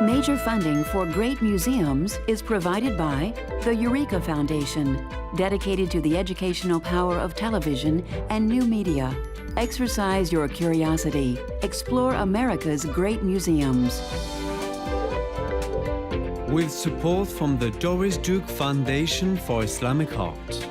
Major funding for great museums is provided by the Eureka Foundation, dedicated to the educational power of television and new media. Exercise your curiosity. Explore America's great museums. With support from the Doris Duke Foundation for Islamic Art.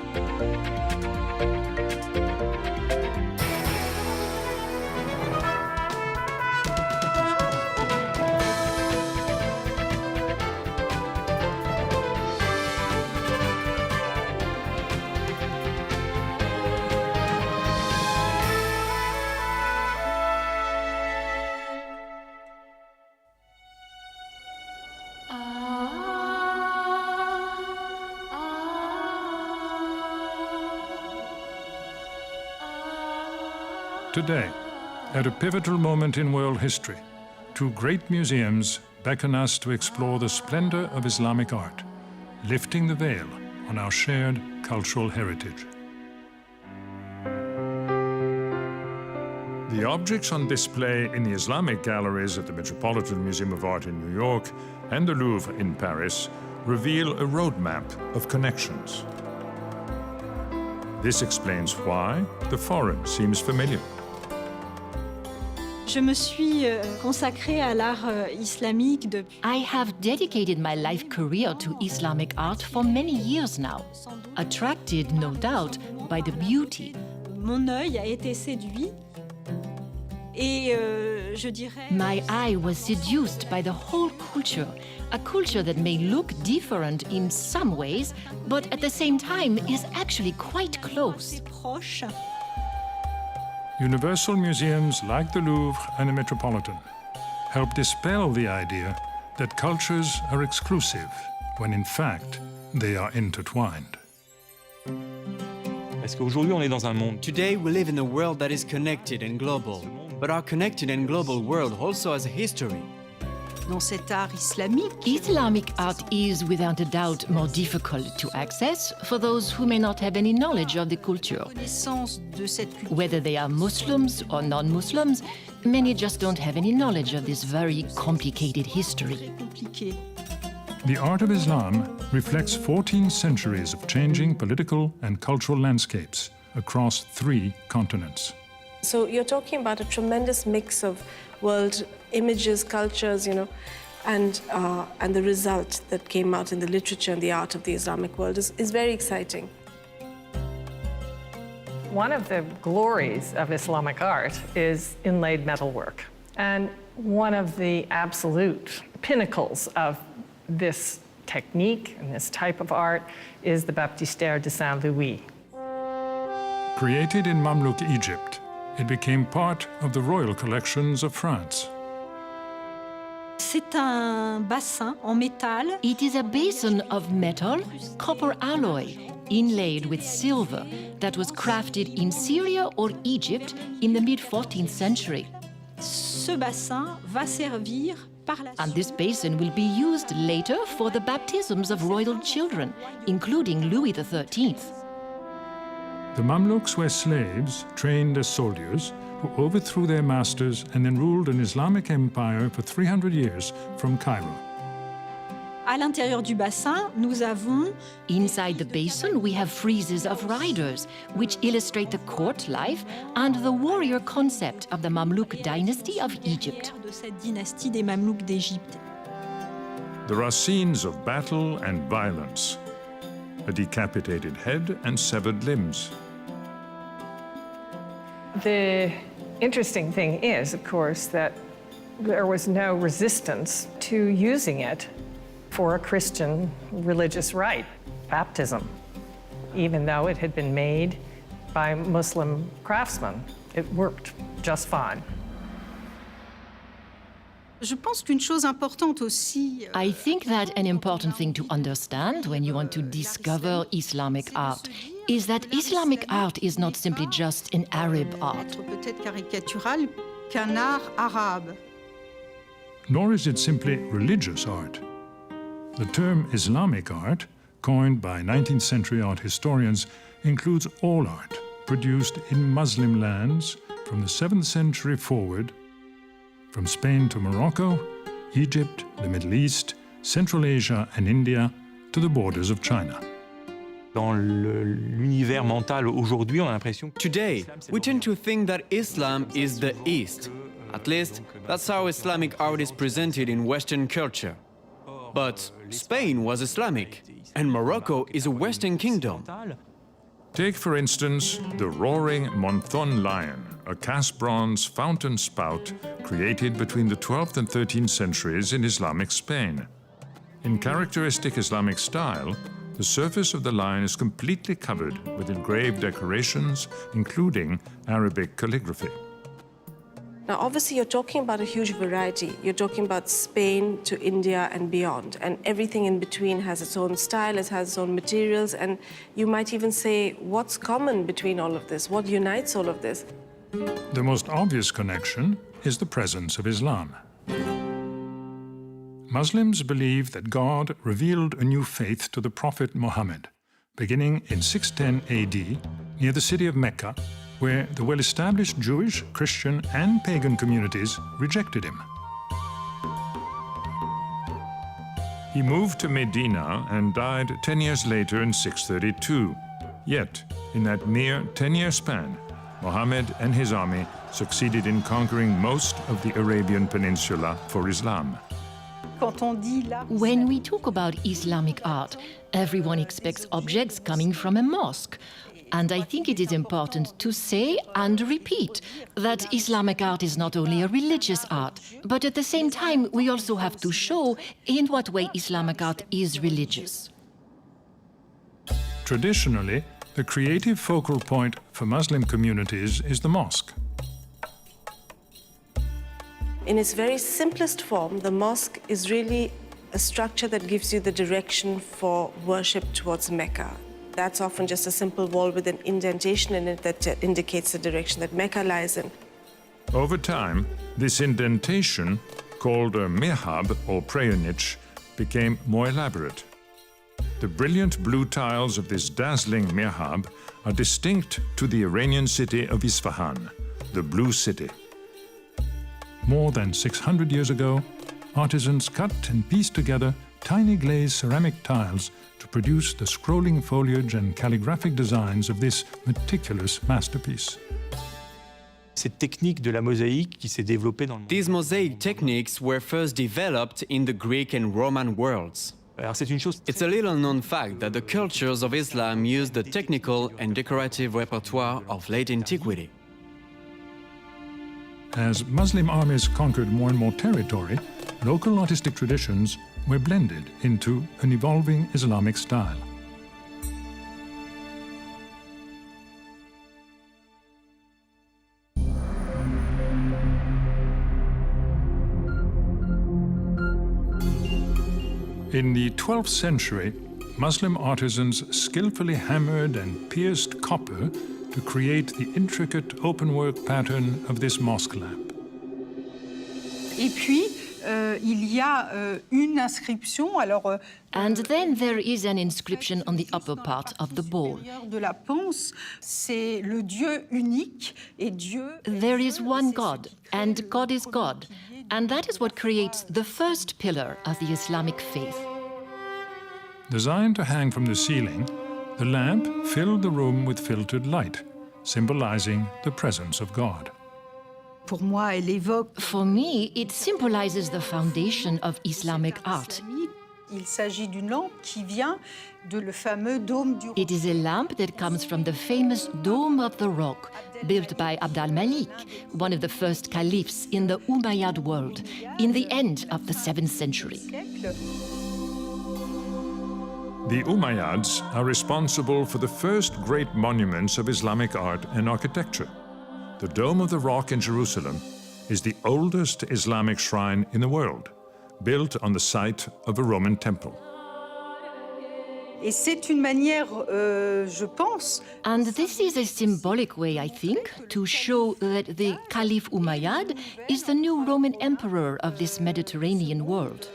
Today, at a pivotal moment in world history, two great museums beckon us to explore the splendor of Islamic art, lifting the veil on our shared cultural heritage. The objects on display in the Islamic galleries at the Metropolitan Museum of Art in New York and the Louvre in Paris reveal a roadmap of connections. This explains why the foreign seems familiar. Je me suis consacrée à l'art islamique depuis. I have dedicated my life career to Islamic art for many years now, attracted, no doubt, by the beauty. Mon œil a été séduit et je dirais. My eye was seduced by the whole culture, a culture that may look different in some ways, but at the same time is actually quite close. Proche. Universal museums like the Louvre and the Metropolitan help dispel the idea that cultures are exclusive, when in fact they are intertwined. Parce qu'aujourd'hui, on est dans un monde. Today we live in a world that is connected and global, but our connected and global world also has a history. Dans cet art islamique. Islamic art is, without a doubt, more difficult to access for those who may not have any knowledge of the culture. Whether they are Muslims or non-Muslims, many just don't have any knowledge of this very complicated history. The art of Islam reflects 14 centuries of changing political and cultural landscapes across 3 continents. So you're talking about a tremendous mix of world images, cultures, you know, and the result that came out in the literature and the art of the Islamic world is very exciting. One of the glories of Islamic art is inlaid metalwork. And one of the absolute pinnacles of this technique and this type of art is the Baptistère de Saint-Louis. Created in Mamluk Egypt, it became part of the royal collections of France. C'est un bassin en métal. It is a basin of metal, copper alloy, inlaid with silver, that was crafted in Syria or Egypt in the mid-14th century. Ce bassin va servir par la suite. And this basin will be used later for the baptisms of royal children, including Louis XIII. The Mamluks were slaves trained as soldiers who overthrew their masters and then ruled an Islamic empire for 300 years from Cairo. À l'intérieur du bassin, nous avons. Inside the basin, we have friezes of riders, which illustrate the court life and the warrior concept of the Mamluk dynasty of Egypt. De cette dynastie des Mamelouks d'Égypte. There are scenes of battle and violence, a decapitated head and severed limbs. The interesting thing is, of course, that there was no resistance to using it for a Christian religious rite, baptism, even though it had been made by Muslim craftsmen. It worked just fine. Je pense qu'une chose importante aussi. I think that an important thing to understand when you want to discover Islamic art is that Islamic art is not simply just an Arab art. Peut-être caricatural qu'un art arabe. Nor is it simply religious art. The term Islamic art, coined by 19th century art historians, includes all art produced in Muslim lands from the 7th century forward, from Spain to Morocco, Egypt, the Middle East, Central Asia and India, to the borders of China. Dans l'univers mental aujourd'hui, on a l'impression que Today, we tend to think that Islam is the East. At least, that's how Islamic art is presented in Western culture. But Spain was Islamic, and Morocco is a Western kingdom. Take, for instance, the roaring Monthon lion, a cast bronze fountain spout created between the 12th and 13th centuries in Islamic Spain. In characteristic Islamic style, the surface of the lion is completely covered with engraved decorations, including Arabic calligraphy. Now, obviously, you're talking about a huge variety. You're talking about Spain to India and beyond, and everything in between has its own style, it has its own materials, and you might even say, what's common between all of this? What unites all of this? The most obvious connection is the presence of Islam. Muslims believe that God revealed a new faith to the Prophet Muhammad, beginning in 610 AD near the city of Mecca, where the well-established Jewish, Christian, and pagan communities rejected him. He moved to Medina and died 10 years later in 632. Yet, in that mere 10-year span, Muhammad and his army succeeded in conquering most of the Arabian Peninsula for Islam. When we talk about Islamic art, everyone expects objects coming from a mosque. And I think it is important to say and repeat that Islamic art is not only a religious art, but at the same time we also have to show in what way Islamic art is religious. Traditionally, the creative focal point for Muslim communities is the mosque. In its very simplest form, the mosque is really a structure that gives you the direction for worship towards Mecca. That's often just a simple wall with an indentation in it that indicates the direction that Mecca lies in. Over time, this indentation, called a mihrab or prayer niche, became more elaborate. The brilliant blue tiles of this dazzling mihrab are distinct to the Iranian city of Isfahan, the Blue City. More than 600 years ago, artisans cut and pieced together tiny glazed ceramic tiles to produce the scrolling foliage and calligraphic designs of this meticulous masterpiece. cette technique de la mosaïque qui s'est développée dans le monde. These mosaic techniques were first developed in the Greek and Roman worlds. Alors c'est une chose. It's a little known fact that the cultures of Islam used the technical and decorative repertoire of late antiquity. As Muslim armies conquered more and more territory, local artistic traditions were blended into an evolving Islamic style. In the 12th century, Muslim artisans skillfully hammered and pierced copper to create the intricate openwork pattern of this mosque lamp. Et puis, il y a une inscription. Alors, And then there is an inscription on the upper part of the bowl. de la panse, c'est le Dieu unique et Dieu. There is one God, and God is God. And that is what creates the first pillar of the Islamic faith. Designed to hang from the ceiling, the lamp filled the room with filtered light, symbolizing the presence of God. Pour moi, elle évoque. For me, it symbolizes the foundation of Islamic art. Il s'agit d'une lampe qui vient de le fameux dôme du. It is a lamp that comes from the famous Dome of the Rock, built by Abd al-Malik, one of the first caliphs in the Umayyad world, in the end of the 7th century. The Umayyads are responsible for the first great monuments of Islamic art and architecture. The Dome of the Rock in Jerusalem is the oldest Islamic shrine in the world, built on the site of a Roman temple. Et c'est une manière, je pense. And this is a symbolic way, I think, to show that the Caliph Umayyad is the new Roman emperor of this Mediterranean world.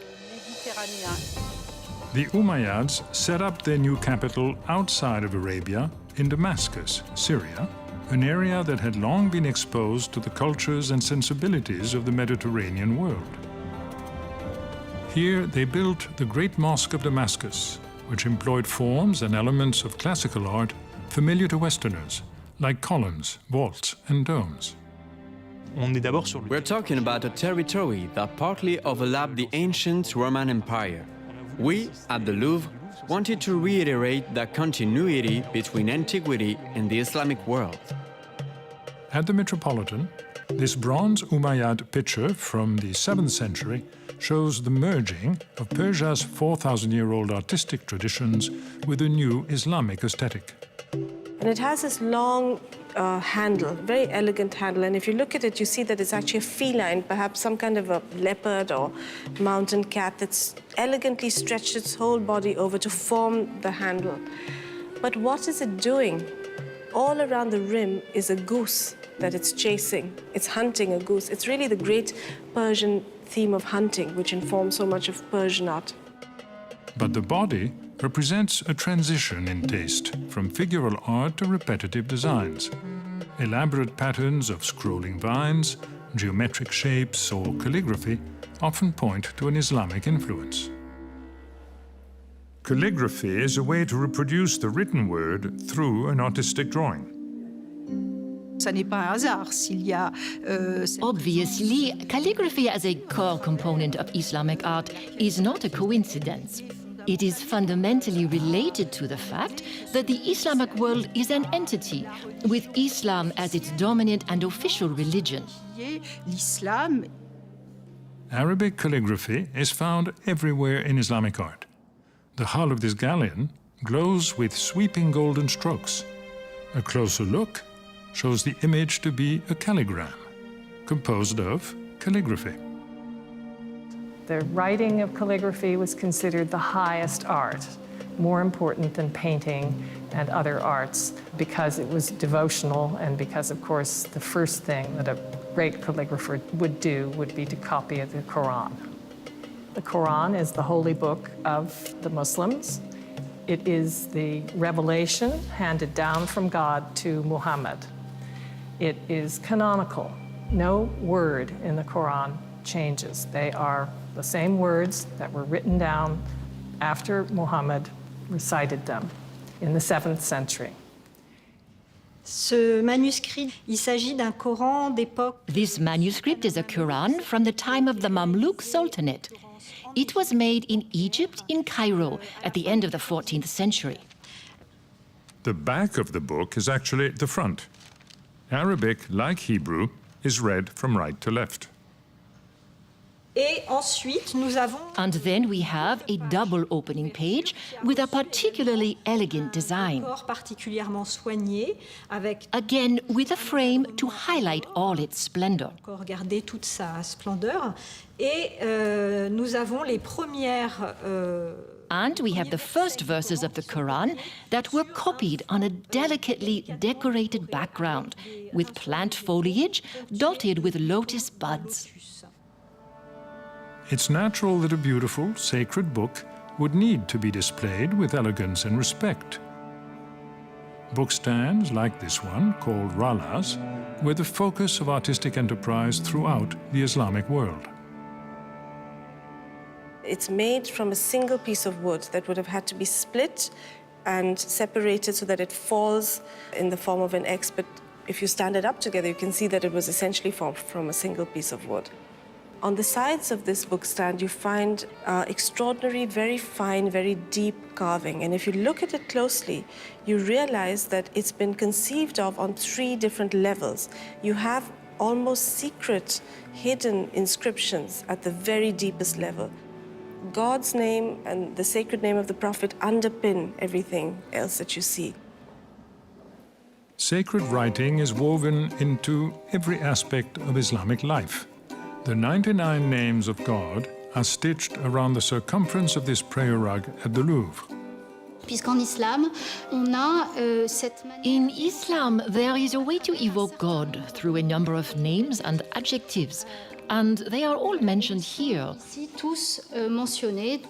The Umayyads set up their new capital outside of Arabia in Damascus, Syria, an area that had long been exposed to the cultures and sensibilities of the Mediterranean world. Here they built the Great Mosque of Damascus, which employed forms and elements of classical art familiar to Westerners, like columns, vaults, and domes. We're talking about a territory that partly overlapped the ancient Roman Empire. We, at the Louvre, wanted to reiterate that continuity between antiquity and the Islamic world. At the Metropolitan, this bronze Umayyad pitcher from the 7th century shows the merging of Persia's 4,000-year-old artistic traditions with a new Islamic aesthetic. And it has this long handle, very elegant handle. And if you look at it, you see that it's actually a feline, perhaps some kind of a leopard or mountain cat that's elegantly stretched its whole body over to form the handle. But what is it doing? All around the rim is a goose that it's chasing. It's hunting a goose. It's really the great Persian theme of hunting, which informs so much of Persian art. But the body represents a transition in taste from figural art to repetitive designs. Elaborate patterns of scrolling vines, geometric shapes, or calligraphy often point to an Islamic influence. Calligraphy is a way to reproduce the written word through an artistic drawing. Ça n'est pas un hasard s'il y a Obviously, calligraphy as a core component of Islamic art is not a coincidence. It is fundamentally related to the fact that the Islamic world is an entity, with Islam as its dominant and official religion. l'islam. Arabic calligraphy is found everywhere in Islamic art. The hull of this galleon glows with sweeping golden strokes. A closer look shows the image to be a calligram, composed of calligraphy. The writing of calligraphy was considered the highest art, more important than painting and other arts, because it was devotional and because, of course, the first thing that a great calligrapher would do would be to copy the Quran. The Quran is the holy book of the Muslims. It is the revelation handed down from God to Muhammad. It is canonical. No word in the Quran changes. They are the same words that were written down after Muhammad recited them in the 7th century. Ce manuscrit, il s'agit d'un Coran d'époque. This manuscript is a Quran from the time of the Mamluk Sultanate. It was made in Egypt, in Cairo, at the end of the 14th century. The back of the book is actually the front. Arabic, like Hebrew, is read from right to left. Et ensuite, nous avons And then we have a double opening page with a particularly elegant design. un corps particulièrement soigné, avec Again, with a frame to highlight all its splendor. encore garder toute sa splendeur. Et nous avons les premières And we have the first verses of the Quran that were copied on a delicately decorated background with plant foliage dotted with lotus buds. It's natural that a beautiful, sacred book would need to be displayed with elegance and respect. Bookstands like this one, called ralas, were the focus of artistic enterprise throughout the Islamic world. It's made from a single piece of wood that would have had to be split and separated so that it falls in the form of an X. But if you stand it up together, you can see that it was essentially formed from a single piece of wood. On the sides of this bookstand, you find extraordinary, very fine, very deep carving. And if you look at it closely, you realize that it's been conceived of on 3 different levels. You have almost secret, hidden inscriptions at the very deepest level. God's name and the sacred name of the Prophet underpin everything else that you see. Sacred writing is woven into every aspect of Islamic life. The 99 names of God are stitched around the circumference of this prayer rug at the Louvre. Puisqu'en islam, on a cette manière... In Islam, there is a way to evoke God through a number of names and adjectives, and they are all mentioned here. Ici, tous mentionnés.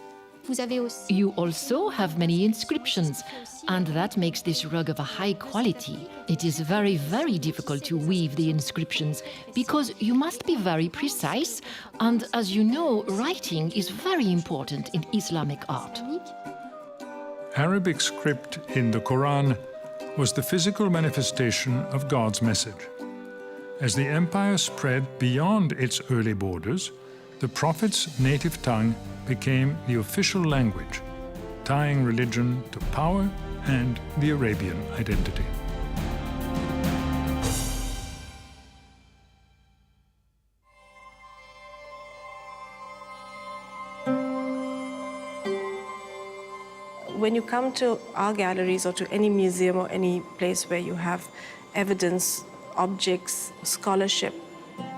Vous avez aussi You also have many inscriptions, and that makes this rug of a high quality. It is very, very difficult to weave the inscriptions because you must be very precise, and as you know, writing is very important in Islamic art. Arabic script in the Quran was the physical manifestation of God's message. As the empire spread beyond its early borders, the prophet's native tongue became the official language, tying religion to power and the Arabian identity. When you come to our galleries or to any museum or any place where you have evidence, objects, scholarship,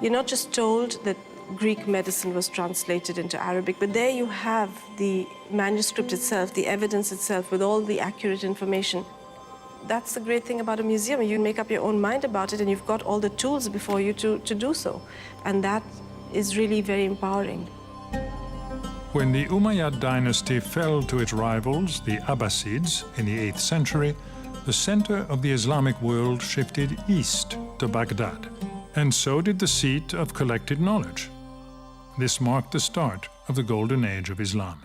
you're not just told that Greek medicine was translated into Arabic, but there you have the manuscript itself, the evidence itself, with all the accurate information. That's the great thing about a museum. You make up your own mind about it, and you've got all the tools before you to do so. And that is really very empowering. When the Umayyad dynasty fell to its rivals, the Abbasids, in the 8th century, the center of the Islamic world shifted east to Baghdad, and so did the seat of collected knowledge. This marked the start of the golden age of Islam.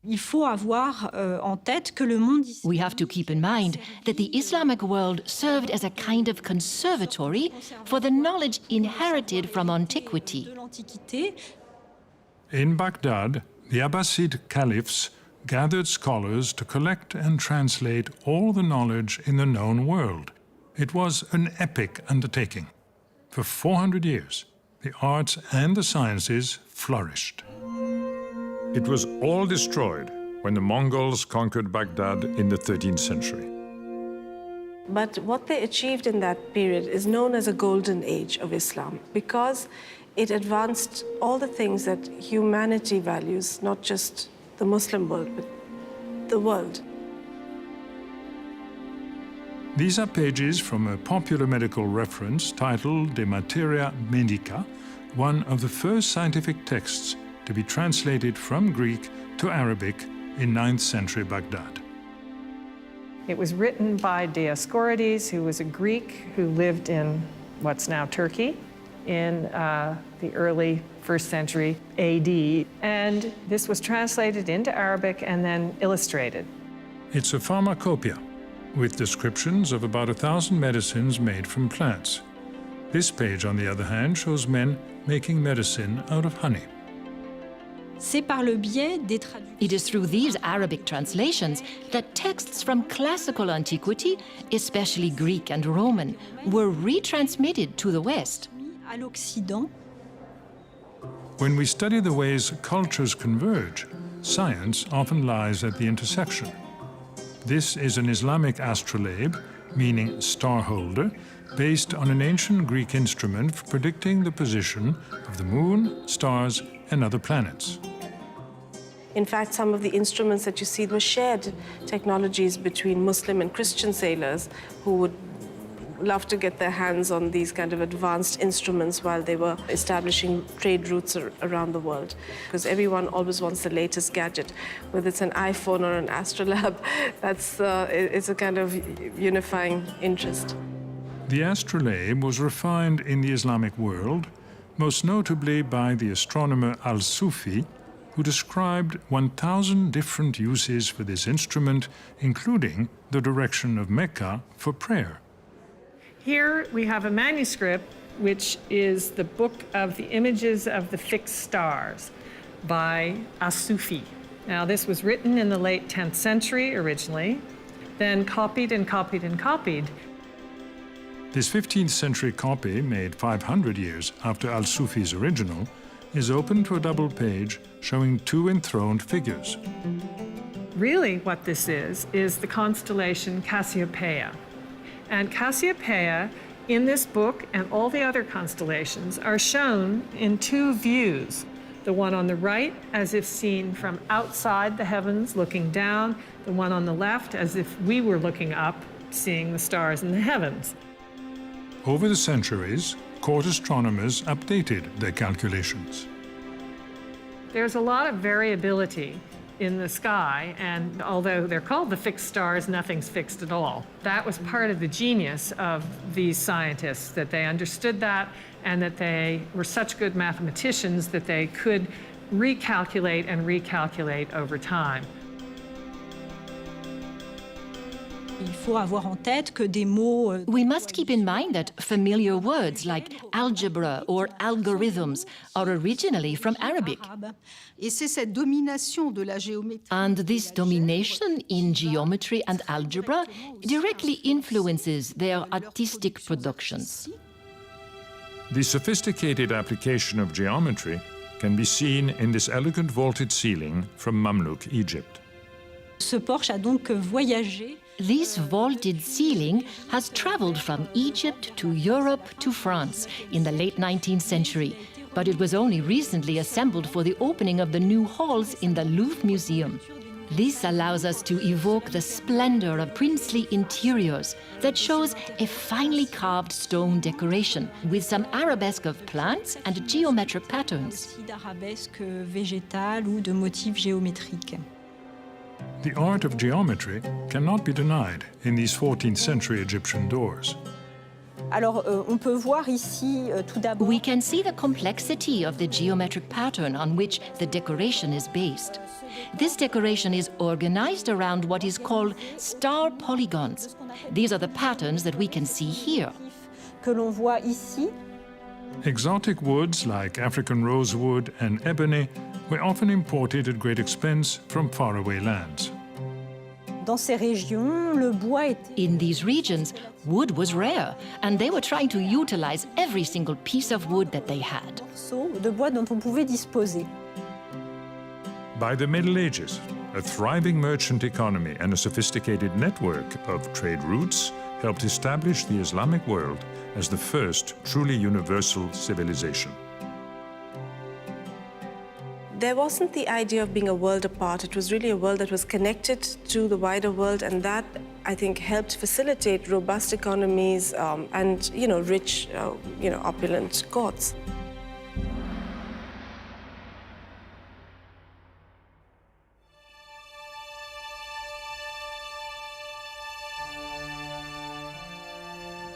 Il faut avoir en tête que le monde We have to keep in mind that the Islamic world served as a kind of conservatory for the knowledge inherited from antiquity. de l'Antiquité. In Baghdad, the Abbasid caliphs gathered scholars to collect and translate all the knowledge in the known world. It was an epic undertaking. For 400 years, the arts and the sciences flourished. It was all destroyed when the Mongols conquered Baghdad in the 13th century. But what they achieved in that period is known as a golden age of Islam because it advanced all the things that humanity values, not just the Muslim world, but the world. These are pages from a popular medical reference titled De Materia Medica, one of the first scientific texts to be translated from Greek to Arabic in 9th century Baghdad. It was written by Dioscorides, who was a Greek who lived in what's now Turkey in the early 1st century AD. And this was translated into Arabic and then illustrated. It's a pharmacopoeia with descriptions of about 1,000 medicines made from plants. This page, on the other hand, shows men making medicine out of honey. C'est par le biais des traductions. It is through these Arabic translations that texts from classical antiquity, especially Greek and Roman, were retransmitted to the West. À l'Occident. When we study the ways cultures converge, science often lies at the intersection. This is an Islamic astrolabe, meaning star holder, based on an ancient Greek instrument for predicting the position of the moon, stars, and other planets. In fact, some of the instruments that you see were shared technologies between Muslim and Christian sailors who would love to get their hands on these kind of advanced instruments while they were establishing trade routes around the world. Because everyone always wants the latest gadget, whether it's an iPhone or an astrolabe. It's a kind of unifying interest. The astrolabe was refined in the Islamic world, most notably by the astronomer Al-Sufi, who described 1,000 different uses for this instrument, including the direction of Mecca for prayer. Here we have a manuscript, which is the Book of the Images of the Fixed Stars by As-Sufi. Now, this was written in the late 10th century originally, then copied and copied and copied. This 15th century copy, made 500 years after Al-Sufi's original, is open to a double page showing 2 enthroned figures. Really what this is the constellation Cassiopeia. And Cassiopeia, in this book and all the other constellations, are shown in 2 views. The one on the right, as if seen from outside the heavens, looking down. The one on the left, as if we were looking up, seeing the stars in the heavens. Over the centuries, court astronomers updated their calculations. There's a lot of variability in the sky, and although they're called the fixed stars, nothing's fixed at all. That was part of the genius of these scientists, that they understood that and that they were such good mathematicians that they could recalculate and recalculate over time. We must keep in mind that familiar words like algebra or algorithms are originally from Arabic. And this domination in geometry and algebra directly influences their artistic productions. The sophisticated application of geometry can be seen in this elegant vaulted ceiling from Mamluk Egypt. This vaulted ceiling has traveled from Egypt to Europe to France in the late 19th century, but it was only recently assembled for the opening of the new halls in the Louvre Museum. This allows us to evoke the splendor of princely interiors that shows a finely carved stone decoration with some arabesque of plants and geometric patterns. The art of geometry cannot be denied in these 14th century Egyptian doors. We can see the complexity of the geometric pattern on which the decoration is based. This decoration is organized around what is called star polygons. These are the patterns that we can see here. Exotic woods like African rosewood and ebony were often imported at great expense from faraway lands. In these regions, wood was rare, and they were trying to utilize every single piece of wood that they had. By the Middle Ages, a thriving merchant economy and a sophisticated network of trade routes helped establish the Islamic world as the first truly universal civilization. There wasn't the idea of being a world apart. It was really a world that was connected to the wider world, and that, I think, helped facilitate robust economies and, rich, opulent courts.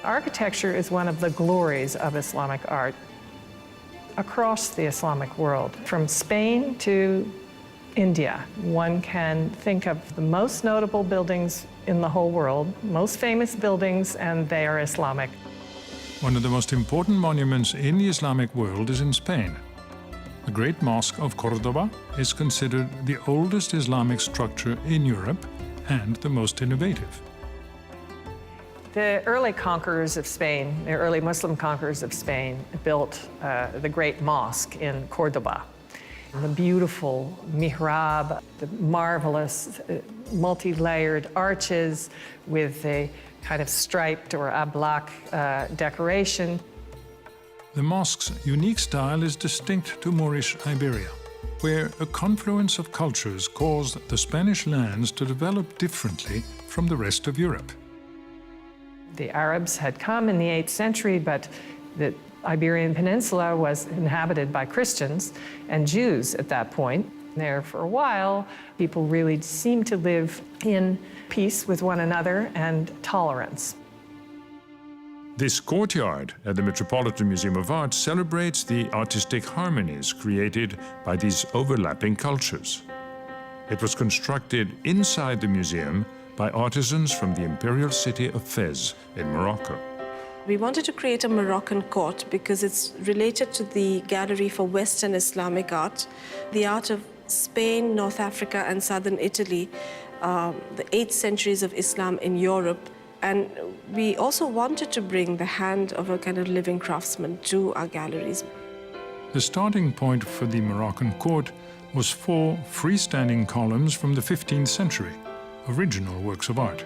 Architecture is one of the glories of Islamic art across the Islamic world. From Spain to India, one can think of the most notable buildings in the whole world, most famous buildings, and they are Islamic. One of the most important monuments in the Islamic world is in Spain. The Great Mosque of Cordoba is considered the oldest Islamic structure in Europe and the most innovative. The early conquerors of Spain, the early Muslim conquerors of Spain, built the Great Mosque in Cordoba. The beautiful mihrab, the marvelous multi-layered arches with a kind of striped or ablak decoration. The mosque's unique style is distinct to Moorish Iberia, where a confluence of cultures caused the Spanish lands to develop differently from the rest of Europe. The Arabs had come in the 8th century, but the Iberian Peninsula was inhabited by Christians and Jews at that point. There for a while, people really seemed to live in peace with one another and tolerance. This courtyard at the Metropolitan Museum of Art celebrates the artistic harmonies created by these overlapping cultures. It was constructed inside the museum by artisans from the imperial city of Fez in Morocco. We wanted to create a Moroccan court because it's related to the gallery for Western Islamic art, the art of Spain, North Africa, and southern Italy, the 8th centuries of Islam in Europe. And we also wanted to bring the hand of a kind of living craftsman to our galleries. The starting point for the Moroccan court was 4 freestanding columns from the 15th century, original works of art.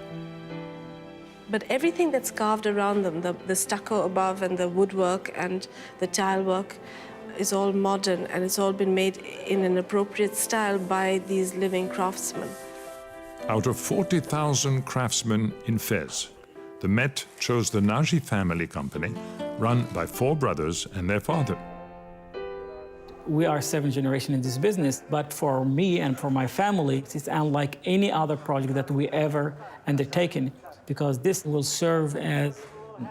But everything that's carved around them, the stucco above and the woodwork and the tile work, is all modern, and it's all been made in an appropriate style by these living craftsmen. Out of 40,000 craftsmen in Fez, the Met chose the Naji family company, run by 4 brothers and their father. We are 7th generation in this business, but for me and for my family, it's unlike any other project that we ever undertaken, because this will serve as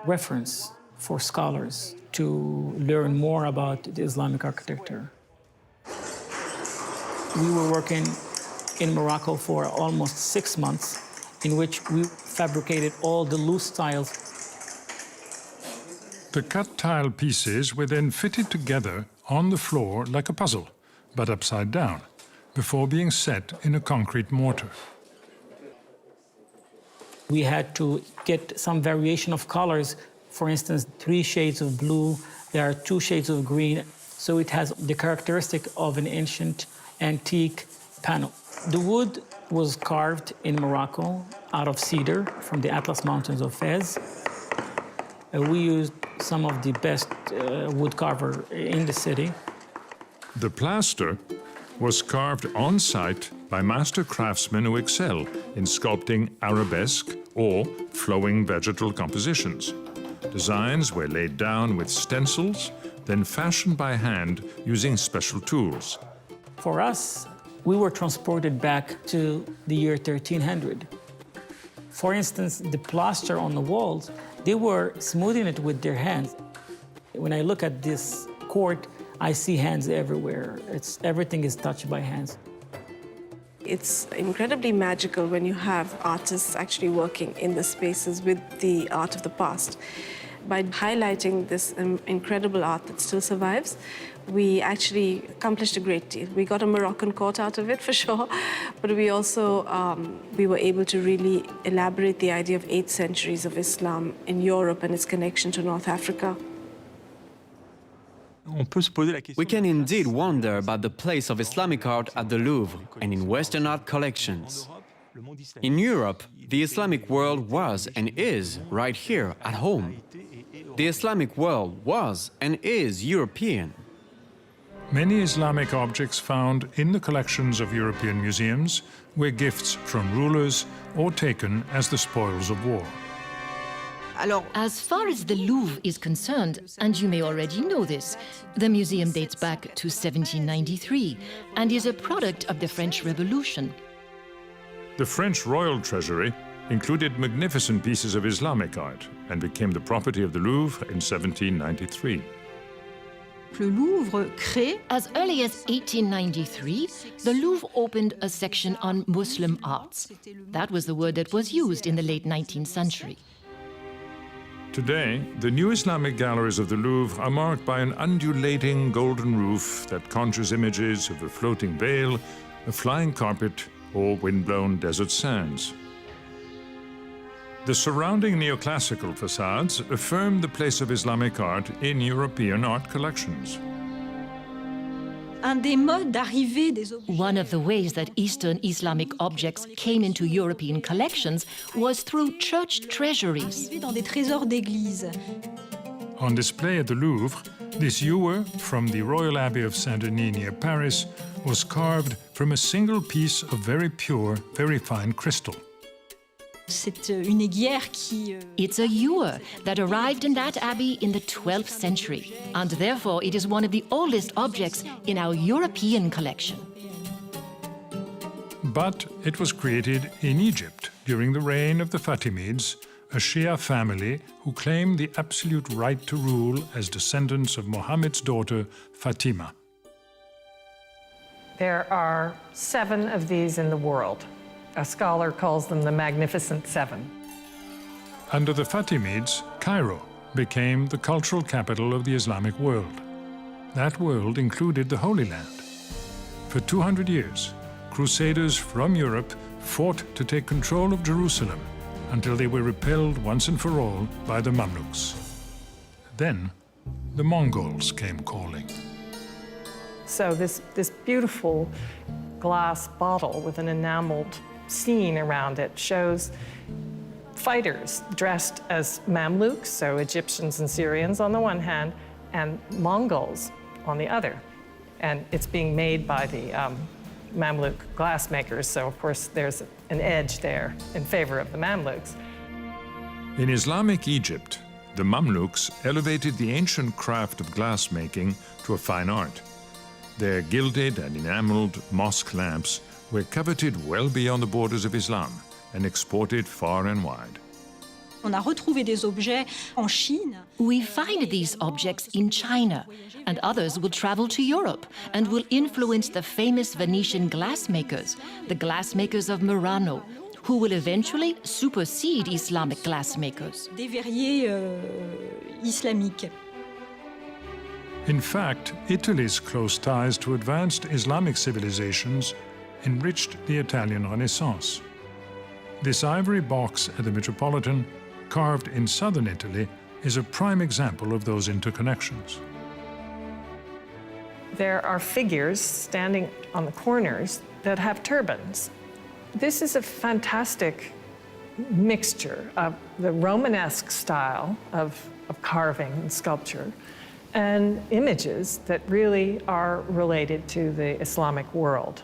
reference for scholars to learn more about the Islamic architecture. We were working in Morocco for almost 6 months, in which we fabricated all the loose tiles. The cut tile pieces were then fitted together on the floor like a puzzle, but upside down, before being set in a concrete mortar. We had to get some variation of colors. For instance, 3 shades of blue, there are 2 shades of green, so it has the characteristic of an ancient, antique panel. The wood was carved in Morocco out of cedar from the Atlas Mountains of Fez. We used some of the best wood carver in the city. The plaster was carved on site by master craftsmen who excel in sculpting arabesque or flowing vegetal compositions. Designs were laid down with stencils, then fashioned by hand using special tools. For us, we were transported back to the year 1300. For instance, the plaster on the walls, they were smoothing it with their hands. When I look at this court, I see hands everywhere. Everything is touched by hands. It's incredibly magical when you have artists actually working in the spaces with the art of the past. By highlighting this incredible art that still survives, we actually accomplished a great deal. We got a Moroccan court out of it, for sure, but we also we were able to really elaborate the idea of 8 centuries of Islam in Europe and its connection to North Africa. We can indeed wonder about the place of Islamic art at the Louvre and in Western art collections. In Europe, the Islamic world was and is right here at home. The Islamic world was and is European. Many Islamic objects found in the collections of European museums were gifts from rulers or taken as the spoils of war. As far as the Louvre is concerned, and you may already know this, the museum dates back to 1793 and is a product of the French Revolution. The French royal treasury included magnificent pieces of Islamic art and became the property of the Louvre in 1793. As early as 1893, the Louvre opened a section on Muslim arts. That was the word that was used in the late 19th century. Today, the new Islamic galleries of the Louvre are marked by an undulating golden roof that conjures images of a floating veil, a flying carpet, or wind-blown desert sands. The surrounding neoclassical facades affirm the place of Islamic art in European art collections. One of the ways that Eastern Islamic objects came into European collections was through church treasuries. On display at the Louvre, this ewer from the Royal Abbey of Saint-Denis near Paris was carved from a single piece of very pure, very fine crystal. It's a ewer that arrived in that abbey in the 12th century, and therefore it is one of the oldest objects in our European collection. But it was created in Egypt during the reign of the Fatimids, a Shia family who claimed the absolute right to rule as descendants of Muhammad's daughter, Fatima. There are 7 of these in the world. A scholar calls them the Magnificent Seven. Under the Fatimids, Cairo became the cultural capital of the Islamic world. That world included the Holy Land. For 200 years, crusaders from Europe fought to take control of Jerusalem until they were repelled once and for all by the mamluks. Then, the Mongols came calling. So this beautiful glass bottle with an enameled scene around it shows fighters dressed as mamluks, so Egyptians and Syrians on the one hand, and Mongols on the other. And it's being made by the Mamluk glassmakers, so of course there's an edge there in favor of the Mamluks. In Islamic Egypt, the Mamluks elevated the ancient craft of glassmaking to a fine art. Their gilded and enameled mosque lamps were coveted well beyond the borders of Islam and exported far and wide. On a retrouvé des objets en Chine. We find these objects in China, and others will travel to Europe and will influence the famous Venetian glassmakers, the glassmakers of Murano, who will eventually supersede Islamic glassmakers. Des verriers islamiques. In fact, Italy's close ties to advanced Islamic civilizations enriched the Italian Renaissance. This ivory box at the Metropolitan, carved in southern Italy, is a prime example of those interconnections. There are figures standing on the corners that have turbans. This is a fantastic mixture of the Romanesque style of carving and sculpture and images that really are related to the Islamic world.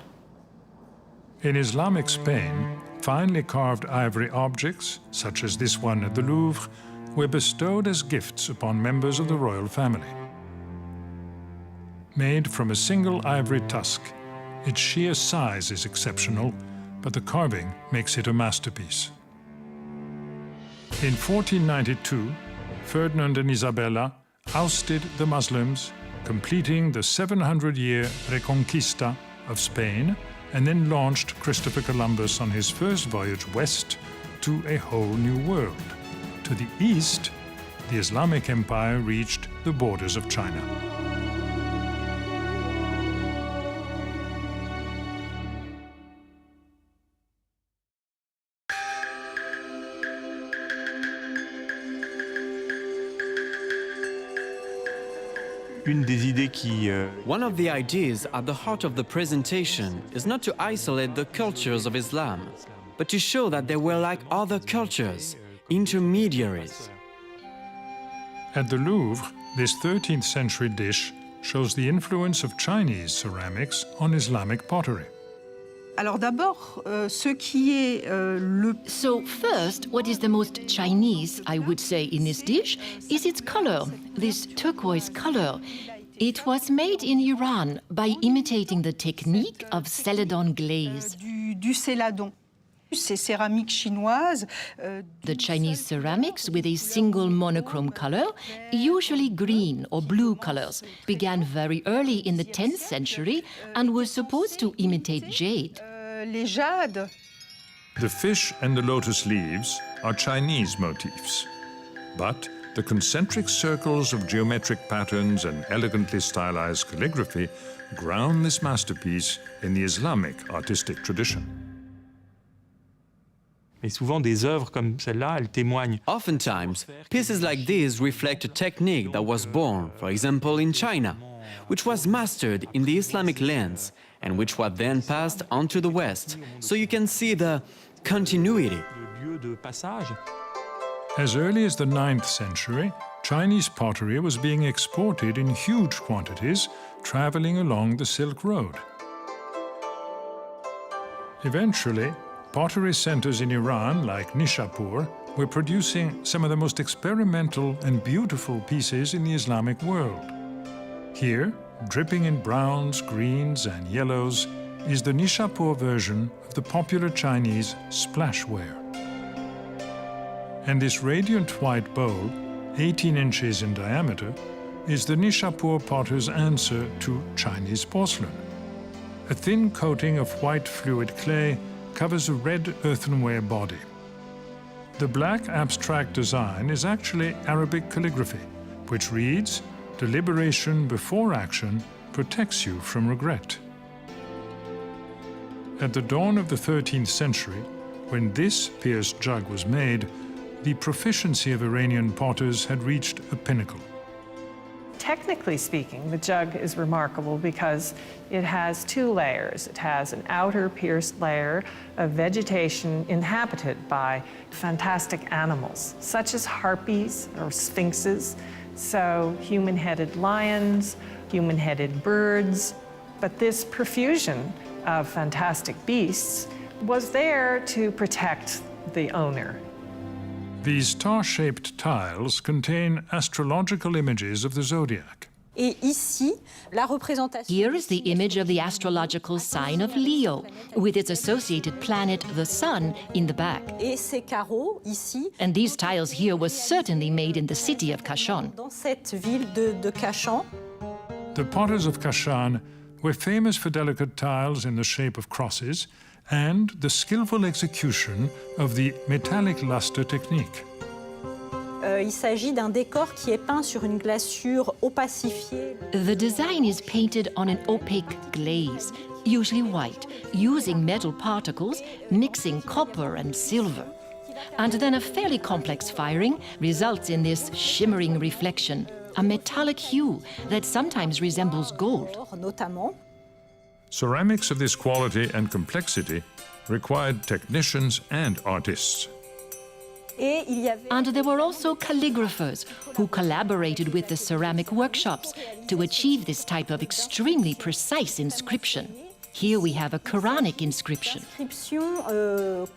In Islamic Spain, finely carved ivory objects, such as this one at the Louvre, were bestowed as gifts upon members of the royal family. Made from a single ivory tusk, its sheer size is exceptional, but the carving makes it a masterpiece. In 1492, Ferdinand and Isabella ousted the Muslims, completing the 700-year Reconquista of Spain, and then launched Christopher Columbus on his first voyage west to a whole new world. To the east, the Islamic Empire reached the borders of China. One of the ideas at the heart of the presentation is not to isolate the cultures of Islam, but to show that they were like other cultures, intermediaries. At the Louvre, this 13th century dish shows the influence of Chinese ceramics on Islamic pottery. Alors d'abord, ce qui est le... So first, what is the most Chinese, I would say, in this dish is its color, this turquoise color. It was made in Iran by imitating the technique of celadon glaze. Du céladon. Ces céramiques chinoises. The Chinese ceramics with a single monochrome color, usually green or blue colors, began very early in the 10th century and were supposed to imitate jade. Les jades. The fish and the lotus leaves are Chinese motifs, but the concentric circles of geometric patterns and elegantly stylized calligraphy ground this masterpiece in the Islamic artistic tradition. Mais souvent, des œuvres comme celle-là, elles témoignent. Oftentimes, pieces like these reflect a technique that was born, for example, in China, which was mastered in the Islamic lands and which was then passed on to the West. So you can see the continuity. As early as the 9th century, Chinese pottery was being exported in huge quantities, traveling along the Silk Road. Eventually, pottery centers in Iran, like Nishapur, were producing some of the most experimental and beautiful pieces in the Islamic world. Here, dripping in browns, greens, and yellows, is the Nishapur version of the popular Chinese splashware. And this radiant white bowl, 18 inches in diameter, is the Nishapur potter's answer to Chinese porcelain. A thin coating of white fluid clay covers a red earthenware body. The black abstract design is actually Arabic calligraphy, which reads, "Deliberation before action protects you from regret." At the dawn of the 13th century, when this pierced jug was made, the proficiency of Iranian potters had reached a pinnacle. Technically speaking, the jug is remarkable because it has two layers. It has an outer pierced layer of vegetation inhabited by fantastic animals, such as harpies or sphinxes, so human-headed lions, human-headed birds. But this profusion of fantastic beasts was there to protect the owner. These star-shaped tiles contain astrological images of the zodiac. Et ici, la représentation... Here is the image of the astrological sign of Leo, with its associated planet, the sun, in the back. Et ces carreaux, ici... And these tiles here were certainly made in the city of Kashan. Dans cette ville de Kashan. The potters of Kashan were famous for delicate tiles in the shape of crosses and the skillful execution of the metallic luster technique. Il s'agit d'un décor qui est peint sur une glaçure opacifiée. The design is painted on an opaque glaze, usually white, using metal particles, mixing copper and silver. And then a fairly complex firing results in this shimmering reflection, a metallic hue that sometimes resembles gold. Notamment. Ceramics of this quality and complexity required technicians and artists. And there were also calligraphers who collaborated with the ceramic workshops to achieve this type of extremely precise inscription. Here we have a Quranic inscription.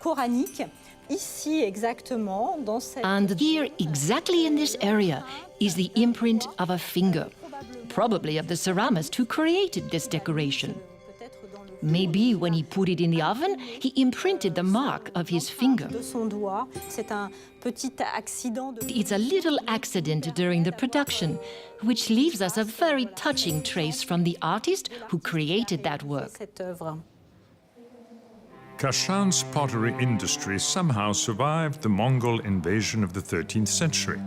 Coranique, ici exactement, dans cette... And here, exactly in this area, is the imprint of a finger, probably of the ceramist who created this decoration. Maybe when he put it in the oven, he imprinted the mark of his finger. C'est un petit accident de... It's a little accident during the production, which leaves us a very touching trace from the artist who created that work. Kashan's pottery industry somehow survived the Mongol invasion of the 13th century.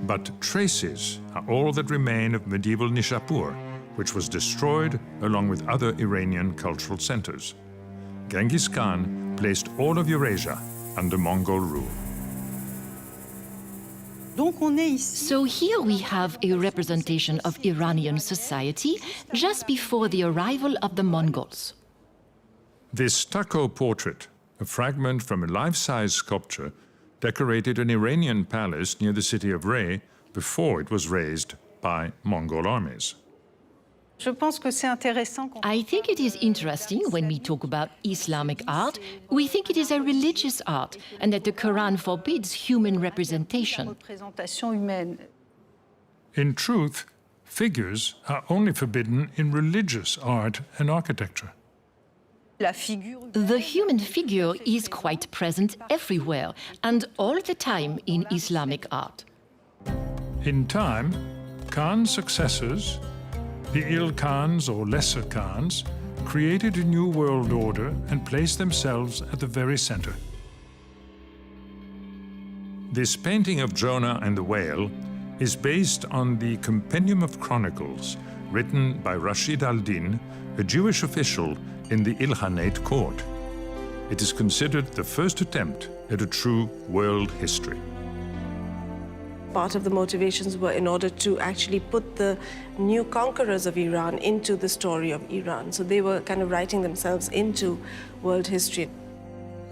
But traces are all that remain of medieval Nishapur, which was destroyed along with other Iranian cultural centers. Genghis Khan placed all of Eurasia under Mongol rule. So here we have a representation of Iranian society just before the arrival of the Mongols. This stucco portrait, a fragment from a life-size sculpture, decorated an Iranian palace near the city of Rey before it was razed by Mongol armies. I think it is interesting when we talk about Islamic art, we think it is a religious art and that the Quran forbids human representation. In truth, figures are only forbidden in religious art and architecture. The human figure is quite present everywhere and all the time in Islamic art. In time, Khan's successors, the Il Khans or Lesser Khans, created a new world order and placed themselves at the very center. This painting of Jonah and the whale is based on the Compendium of Chronicles, written by Rashid al-Din, a Jewish official in the Ilkhanate court. It is considered the first attempt at a true world history. Part of the motivations were in order to actually put the new conquerors of Iran into the story of Iran. So they were kind of writing themselves into world history.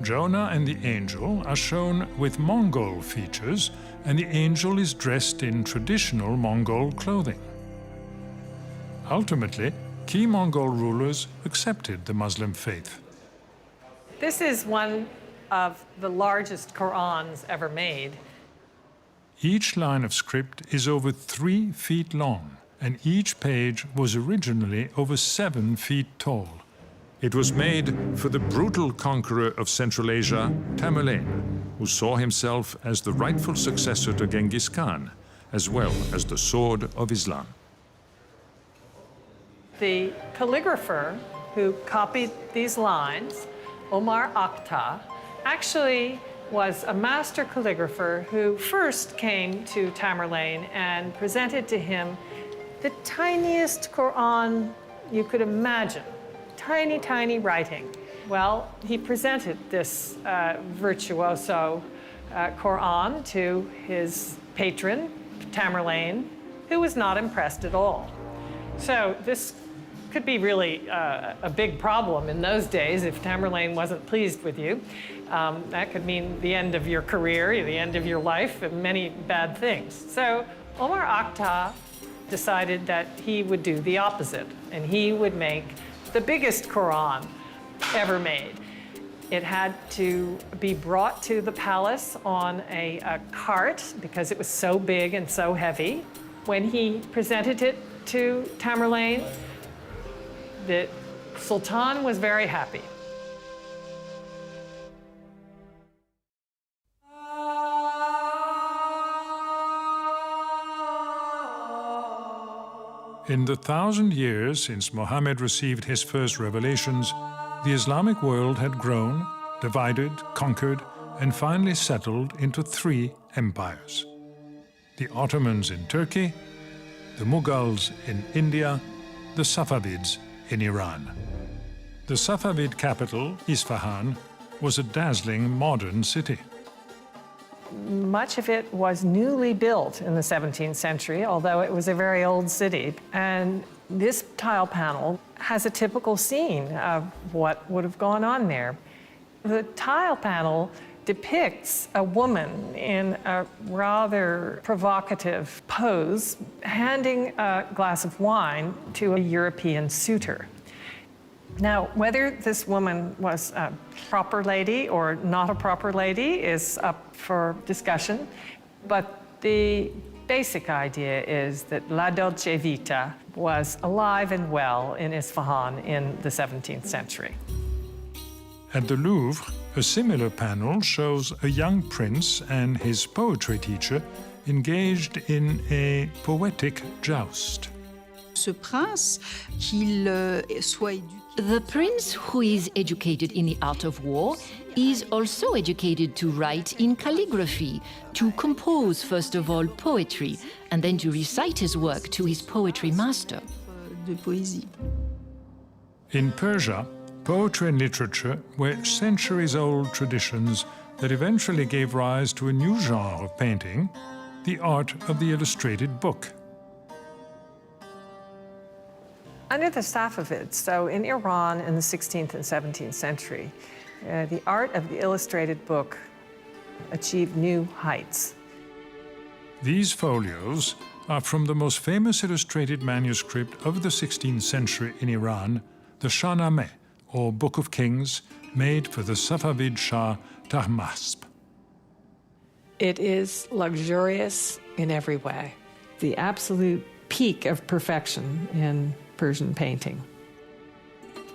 Jonah and the angel are shown with Mongol features, and the angel is dressed in traditional Mongol clothing. Ultimately, key Mongol rulers accepted the Muslim faith. This is one of the largest Qurans ever made. Each line of script is over 3 feet long, and each page was originally over 7 feet tall. It was made for the brutal conqueror of Central Asia, Tamerlane, who saw himself as the rightful successor to Genghis Khan, as well as the sword of Islam. The calligrapher who copied these lines, Omar Akhta, actually was a master calligrapher who first came to Tamerlane and presented to him the tiniest Quran you could imagine. Tiny, tiny writing. Well, he presented this virtuoso Quran to his patron, Tamerlane, who was not impressed at all. So this could be really a big problem in those days if Tamerlane wasn't pleased with you. That could mean the end of your career, the end of your life, and many bad things. So Omar Akhta decided that he would do the opposite, and he would make the biggest Quran ever made. It had to be brought to the palace on a cart because it was so big and so heavy. When he presented it to Tamerlane, the Sultan was very happy. In the 1,000 years since Muhammad received his first revelations, the Islamic world had grown, divided, conquered, and finally settled into 3 empires. The Ottomans in Turkey, the Mughals in India, the Safavids in Iran. The Safavid capital, Isfahan, was a dazzling modern city. Much of it was newly built in the 17th century, although it was a very old city. And this tile panel has a typical scene of what would have gone on there. The tile panel depicts a woman in a rather provocative pose, handing a glass of wine to a European suitor. Now, whether this woman was a proper lady or not a proper lady is up for discussion, but the basic idea is that La Dolce Vita was alive and well in Isfahan in the 17th century. At the Louvre, a similar panel shows a young prince and his poetry teacher engaged in a poetic joust. Ce prince, qu'il soit éduqué. The prince, who is educated in the art of war, is also educated to write in calligraphy, to compose, first of all, poetry, and then to recite his work to his poetry master. De poésie. In Persia, poetry and literature were centuries-old traditions that eventually gave rise to a new genre of painting, the art of the illustrated book. Under the Safavids, so in Iran in the 16th and 17th century, the art of the illustrated book achieved new heights. These folios are from the most famous illustrated manuscript of the 16th century in Iran, the Shahnameh, or Book of Kings, made for the Safavid Shah Tahmasp. It is luxurious in every way, the absolute peak of perfection in Persian painting.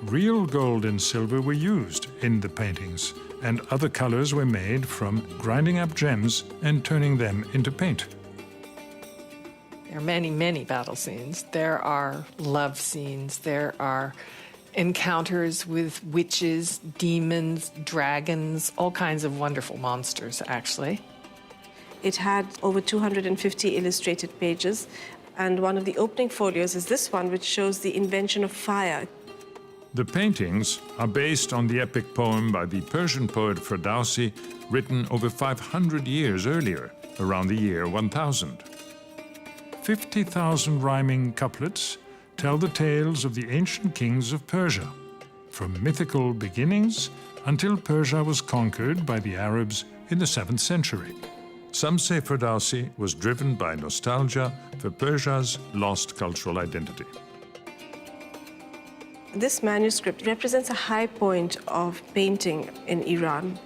Real gold and silver were used in the paintings, and other colors were made from grinding up gems and turning them into paint. There are many, many battle scenes. There are love scenes. There are encounters with witches, demons, dragons, all kinds of wonderful monsters, actually. It had over 250 illustrated pages, and one of the opening folios is this one, which shows the invention of fire. The paintings are based on the epic poem by the Persian poet Ferdowsi, written over 500 years earlier, around the year 1000. 50,000 rhyming couplets tell the tales of the ancient kings of Persia, from mythical beginnings until Persia was conquered by the Arabs in the 7th century. Some say Ferdowsi was driven by nostalgia for Persia's lost cultural identity. This manuscript represents a high point of painting in Iran.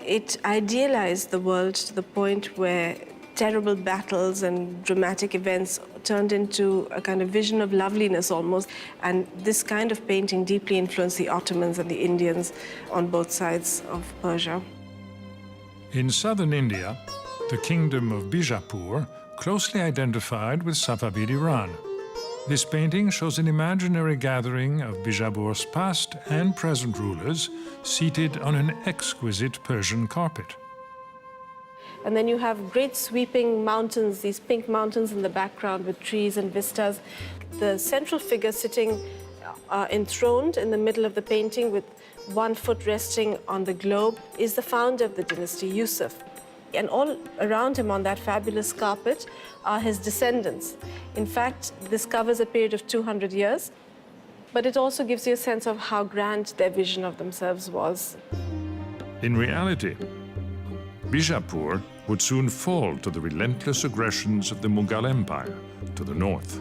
It idealized the world to the point where terrible battles and dramatic events turned into a kind of vision of loveliness almost. And this kind of painting deeply influenced the Ottomans and the Indians on both sides of Persia. In southern India, the kingdom of Bijapur closely identified with Safavid Iran. This painting shows an imaginary gathering of Bijapur's past and present rulers seated on an exquisite Persian carpet. And then you have great sweeping mountains, these pink mountains in the background with trees and vistas. The central figure sitting enthroned in the middle of the painting with one foot resting on the globe is the founder of the dynasty, Yusuf. And all around him on that fabulous carpet are his descendants. In fact, this covers a period of 200 years, but it also gives you a sense of how grand their vision of themselves was. In reality, Bijapur would soon fall to the relentless aggressions of the Mughal Empire to the north.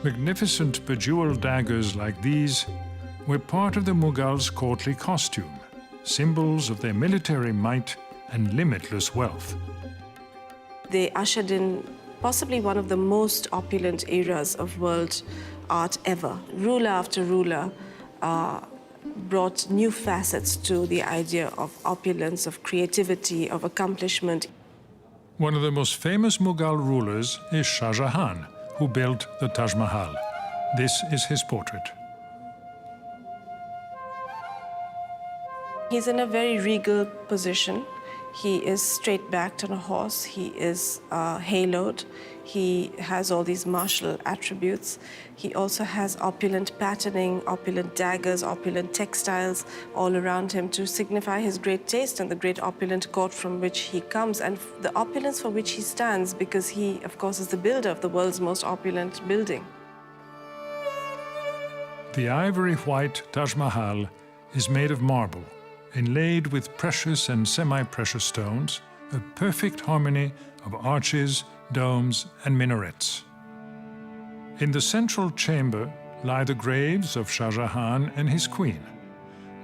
Magnificent bejeweled daggers like these were part of the Mughals' courtly costume, symbols of their military might and limitless wealth. They ushered in possibly one of the most opulent eras of world art ever. Ruler after ruler brought new facets to the idea of opulence, of creativity, of accomplishment. One of the most famous Mughal rulers is Shah Jahan, who built the Taj Mahal. This is his portrait. He's in a very regal position. He is straight-backed on a horse. He is haloed. He has all these martial attributes. He also has opulent patterning, opulent daggers, opulent textiles all around him to signify his great taste and the great opulent court from which he comes and the opulence for which he stands, because he, of course, is the builder of the world's most opulent building. The ivory-white Taj Mahal is made of marble, inlaid with precious and semi-precious stones, a perfect harmony of arches, domes, and minarets. In the central chamber lie the graves of Shah Jahan and his queen.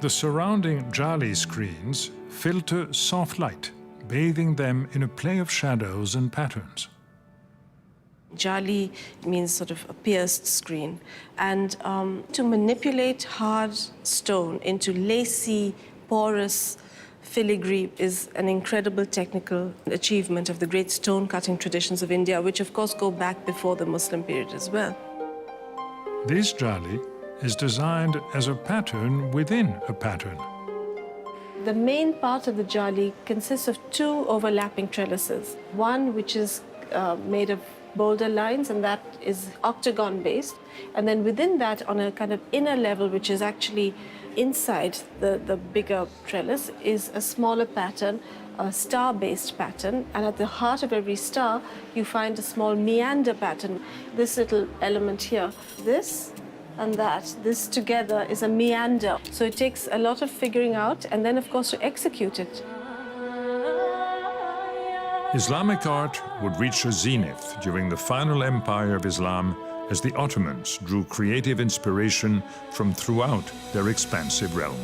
The surrounding jali screens filter soft light, bathing them in a play of shadows and patterns. Jali means sort of a pierced screen. And to manipulate hard stone into lacy, porous filigree is an incredible technical achievement of the great stone-cutting traditions of India, which of course go back before the Muslim period as well. This jali is designed as a pattern within a pattern. The main part of the jali consists of two overlapping trellises. One which is made of boulder lines, and that is octagon-based. And then within that, on a kind of inner level, which is actually inside the bigger trellis, is a smaller pattern, a star-based pattern. And at the heart of every star, you find a small meander pattern. This little element here, this and that, this together is a meander. So it takes a lot of figuring out, and then, of course, to execute it. Islamic art would reach a zenith during the final empire of Islam as the Ottomans drew creative inspiration from throughout their expansive realm.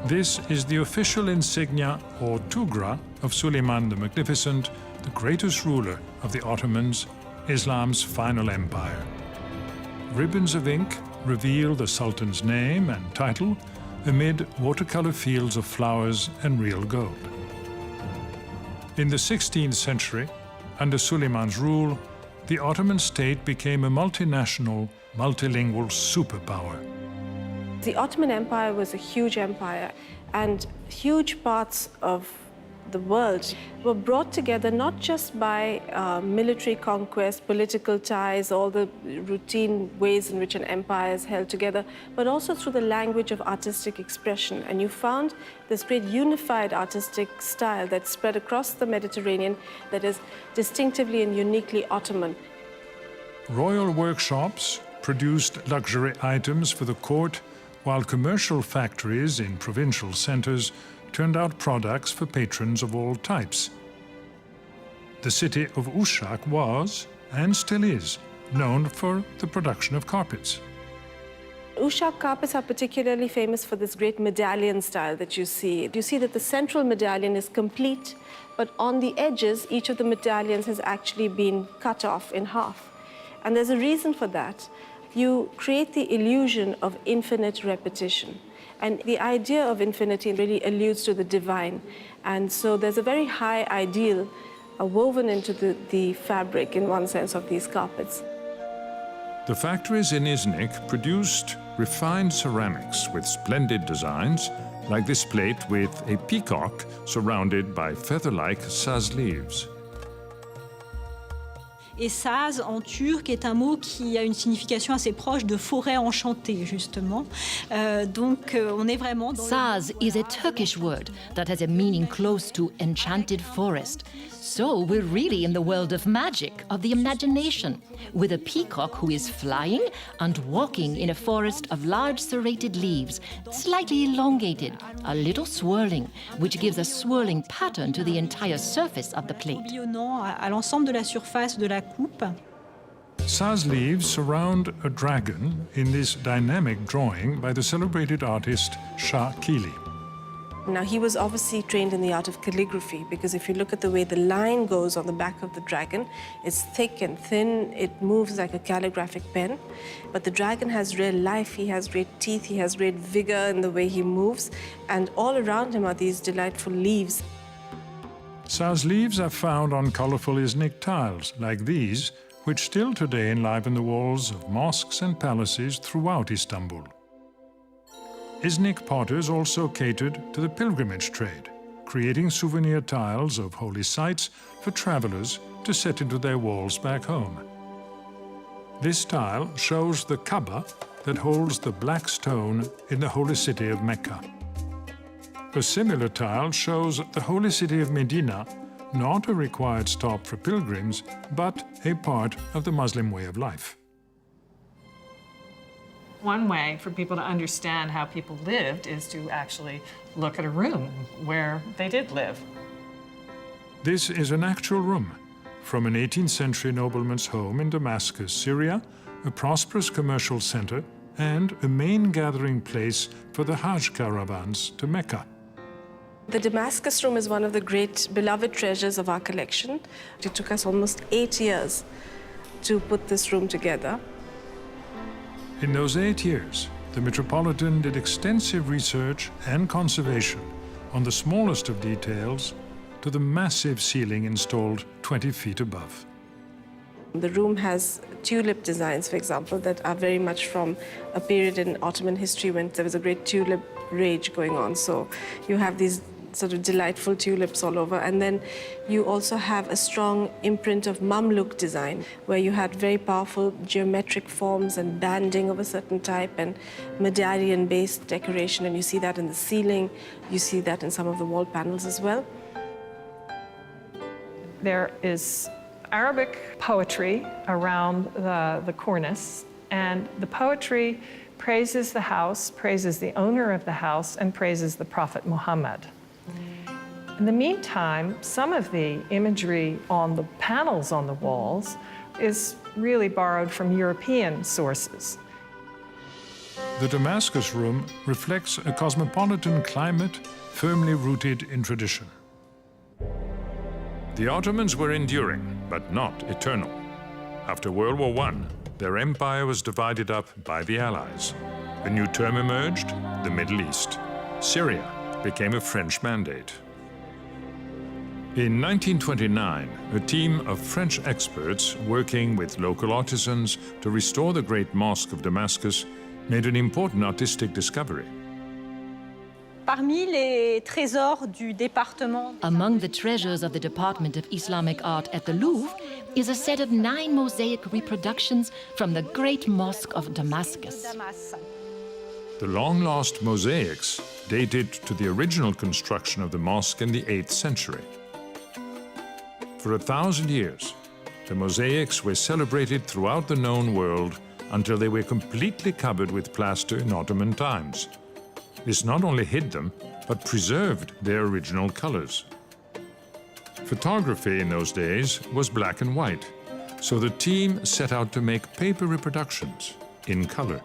This is the official insignia, or tugra, of Suleiman the Magnificent, the greatest ruler of the Ottomans, Islam's final empire. Ribbons of ink reveal the Sultan's name and title amid watercolor fields of flowers and real gold. In the 16th century, under Suleiman's rule, the Ottoman state became a multinational, multilingual superpower. The Ottoman Empire was a huge empire, and huge parts of the world were brought together not just by military conquest, political ties, all the routine ways in which an empire is held together, but also through the language of artistic expression. And you found this great unified artistic style that spread across the Mediterranean that is distinctively and uniquely Ottoman. Royal workshops produced luxury items for the court, while commercial factories in provincial centers turned out products for patrons of all types. The city of Uşak was, and still is, known for the production of carpets. Uşak carpets are particularly famous for this great medallion style that you see. You see that the central medallion is complete, but on the edges, each of the medallions has actually been cut off in half. And there's a reason for that. You create the illusion of infinite repetition. And the idea of infinity really alludes to the divine. And so there's a very high ideal woven into the fabric, in one sense, of these carpets. The factories in Iznik produced refined ceramics with splendid designs, like this plate with a peacock surrounded by feather-like saz leaves. Et saz, en turc, est un mot qui a une signification assez proche de forêt enchantée, justement. Donc, on est vraiment dans... Saz is a Turkish word that has a meaning close to enchanted forest. So we're really in the world of magic, of the imagination, with a peacock who is flying and walking in a forest of large serrated leaves, slightly elongated, a little swirling, which gives a swirling pattern to the entire surface of the plate. Bouillonnant à l'ensemble de la surface de la coupe. Saz leaves surround a dragon in this dynamic drawing by the celebrated artist Shah Kili. Now, he was obviously trained in the art of calligraphy, because if you look at the way the line goes on the back of the dragon, it's thick and thin, it moves like a calligraphic pen. But the dragon has real life, he has great teeth, he has great vigor in the way he moves, and all around him are these delightful leaves. Saz leaves are found on colorful Islamic tiles, like these, which still today enliven the walls of mosques and palaces throughout Istanbul. Islamic potters also catered to the pilgrimage trade, creating souvenir tiles of holy sites for travelers to set into their walls back home. This tile shows the Kaaba that holds the black stone in the holy city of Mecca. A similar tile shows the holy city of Medina, not a required stop for pilgrims, but a part of the Muslim way of life. One way for people to understand how people lived is to actually look at a room where they did live. This is an actual room from an 18th century nobleman's home in Damascus, Syria, a prosperous commercial center and a main gathering place for the Hajj caravans to Mecca. The Damascus room is one of the great beloved treasures of our collection. It took us almost 8 years to put this room together. In those 8 years, the Metropolitan did extensive research and conservation on the smallest of details to the massive ceiling installed 20 feet above. The room has tulip designs, for example, that are very much from a period in Ottoman history when there was a great tulip rage going on. So you have these sort of delightful tulips all over. And then you also have a strong imprint of mamluk design, where you had very powerful geometric forms and banding of a certain type and medallion-based decoration. And you see that in the ceiling. You see that in some of the wall panels as well. There is Arabic poetry around the cornice, and the poetry praises the house, praises the owner of the house, and praises the Prophet Muhammad. In the meantime, some of the imagery on the panels on the walls is really borrowed from European sources. The Damascus room reflects a cosmopolitan climate firmly rooted in tradition. The Ottomans were enduring, but not eternal. After World War I, their empire was divided up by the Allies. A new term emerged, the Middle East. Syria became a French mandate. In 1929, a team of French experts working with local artisans to restore the Great Mosque of Damascus made an important artistic discovery. Parmi les trésors du département. Among the treasures of the Department of Islamic Art at the Louvre is a set of 9 mosaic reproductions from the Great Mosque of Damascus. The long-lost mosaics dated to the original construction of the mosque in the 8th century. For 1,000 years, the mosaics were celebrated throughout the known world until they were completely covered with plaster in Ottoman times. This not only hid them, but preserved their original colors. Photography in those days was black and white, so the team set out to make paper reproductions in color.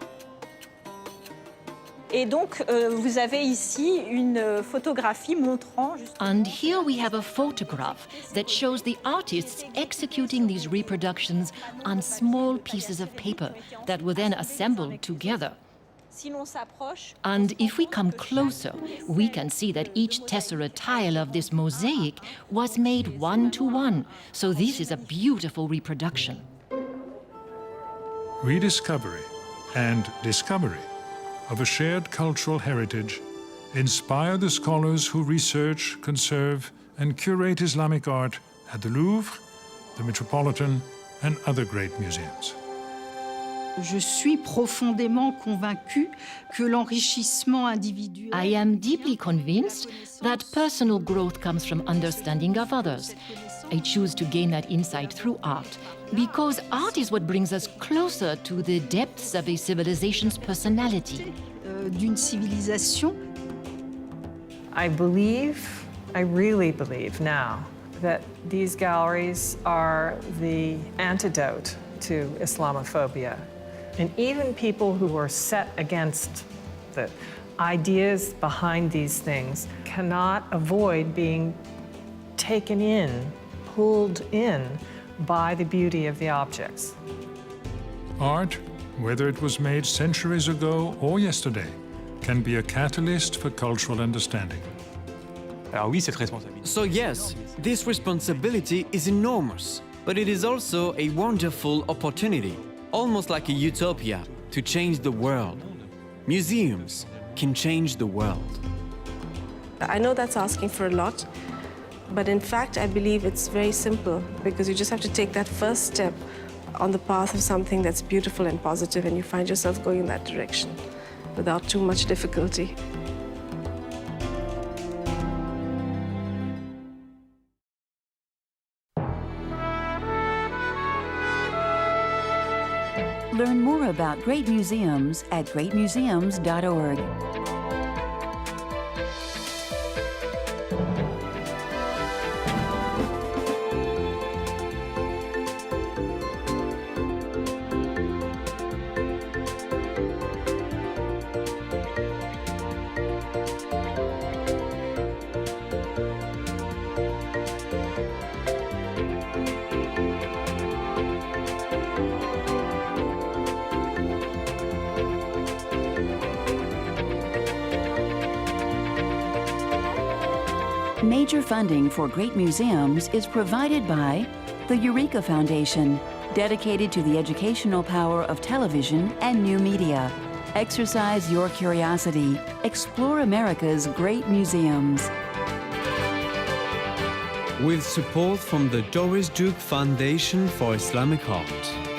Et donc, vous avez ici une photographie montrant... And here we have a photograph that shows the artists executing these reproductions on small pieces of paper that were then assembled together. And if we come closer, we can see that each tessera tile of this mosaic was made 1-to-1. So this is a beautiful reproduction. Rediscovery and discovery of a shared cultural heritage inspire the scholars who research, conserve, and curate Islamic art at the Louvre, the Metropolitan, and other great museums. Je suis profondément convaincue que l'enrichissement individuel... I am deeply convinced that personal growth comes from understanding of others. I choose to gain that insight through art, because art is what brings us closer to the depths of a civilization's personality. D'une civilisation. I really believe now that these galleries are the antidote to Islamophobia. And even people who are set against the ideas behind these things cannot avoid being taken in, pulled in by the beauty of the objects. Art, whether it was made centuries ago or yesterday, can be a catalyst for cultural understanding. Alors oui, cette responsabilité. So yes, this responsibility is enormous, but it is also a wonderful opportunity, almost like a utopia, to change the world. Museums can change the world. I know that's asking for a lot, but in fact, I believe it's very simple because you just have to take that first step on the path of something that's beautiful and positive, and you find yourself going in that direction without too much difficulty. Learn more about great museums at greatmuseums.org. Major funding for great museums is provided by the Eureka Foundation, dedicated to the educational power of television and new media. Exercise your curiosity. Explore America's great museums. With support from the Doris Duke Foundation for Islamic Art.